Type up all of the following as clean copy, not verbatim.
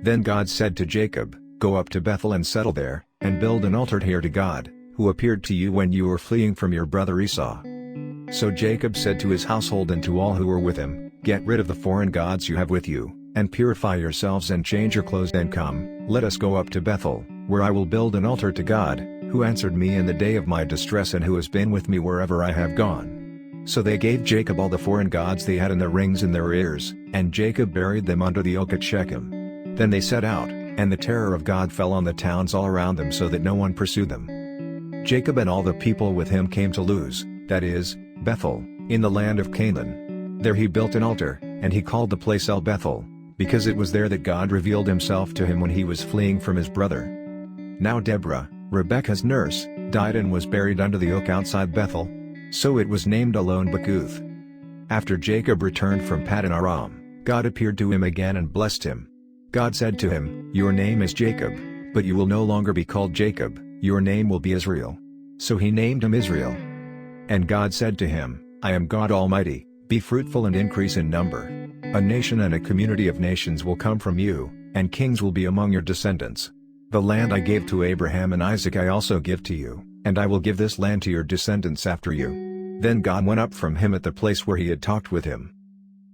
Then God said to Jacob, "Go up to Bethel and settle there, and build an altar here to God, who appeared to you when you were fleeing from your brother Esau." So Jacob said to his household and to all who were with him, "Get rid of the foreign gods you have with you, and purify yourselves and change your clothes, and come, let us go up to Bethel, where I will build an altar to God, who answered me in the day of my distress and who has been with me wherever I have gone." So they gave Jacob all the foreign gods they had and the rings in their ears, and Jacob buried them under the oak at Shechem. Then they set out, and the terror of God fell on the towns all around them so that no one pursued them. Jacob and all the people with him came to Luz, that is, Bethel, in the land of Canaan. There he built an altar, and he called the place El Bethel, because it was there that God revealed himself to him when he was fleeing from his brother. Now Deborah, Rebekah's nurse, died and was buried under the oak outside Bethel. So it was named Elon Bakuth. After Jacob returned from Paddan Aram, God appeared to him again and blessed him. God said to him, "Your name is Jacob, but you will no longer be called Jacob, your name will be Israel." So he named him Israel. And God said to him, "I am God Almighty, be fruitful and increase in number. A nation and a community of nations will come from you, and kings will be among your descendants. The land I gave to Abraham and Isaac I also give to you, and I will give this land to your descendants after you." Then God went up from him at the place where he had talked with him.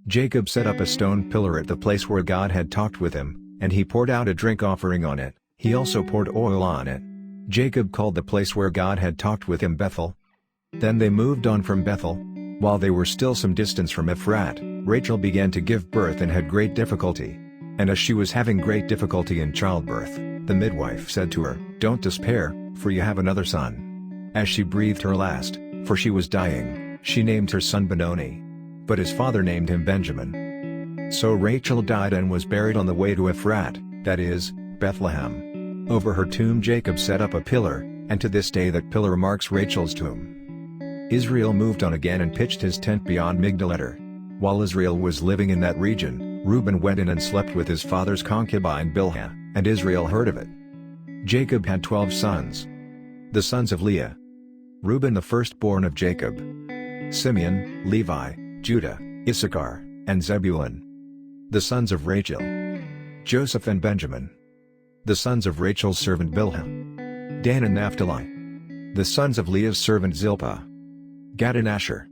Jacob set up a stone pillar at the place where God had talked with him, and he poured out a drink offering on it. He also poured oil on it. Jacob called the place where God had talked with him Bethel. Then they moved on from Bethel. While they were still some distance from Ephrat, Rachel began to give birth and had great difficulty. And as she was having great difficulty in childbirth, the midwife said to her, "Don't despair, for you have another son." As she breathed her last, for she was dying, she named her son Benoni. But his father named him Benjamin. So Rachel died and was buried on the way to Ephrat, that is, Bethlehem. Over her tomb Jacob set up a pillar, and to this day that pillar marks Rachel's tomb. Israel moved on again and pitched his tent beyond Migdal-eder. While Israel was living in that region, Reuben went in and slept with his father's concubine Bilhah, and Israel heard of it. Jacob had 12 sons. The sons of Leah: Reuben the firstborn of Jacob, Simeon, Levi, Judah, Issachar, and Zebulun. The sons of Rachel: Joseph and Benjamin. The sons of Rachel's servant Bilhah: Dan and Naphtali. The sons of Leah's servant Zilpah: Gad and Asher.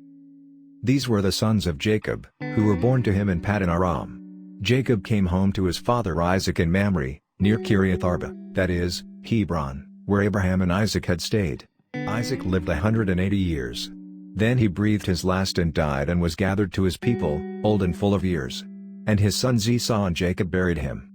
These were the sons of Jacob, who were born to him in Paddan Aram. Jacob came home to his father Isaac in Mamre, near Kiriath Arba, that is, Hebron, where Abraham and Isaac had stayed. Isaac lived 180 years. Then he breathed his last and died and was gathered to his people, old and full of years. And his sons Esau and Jacob buried him.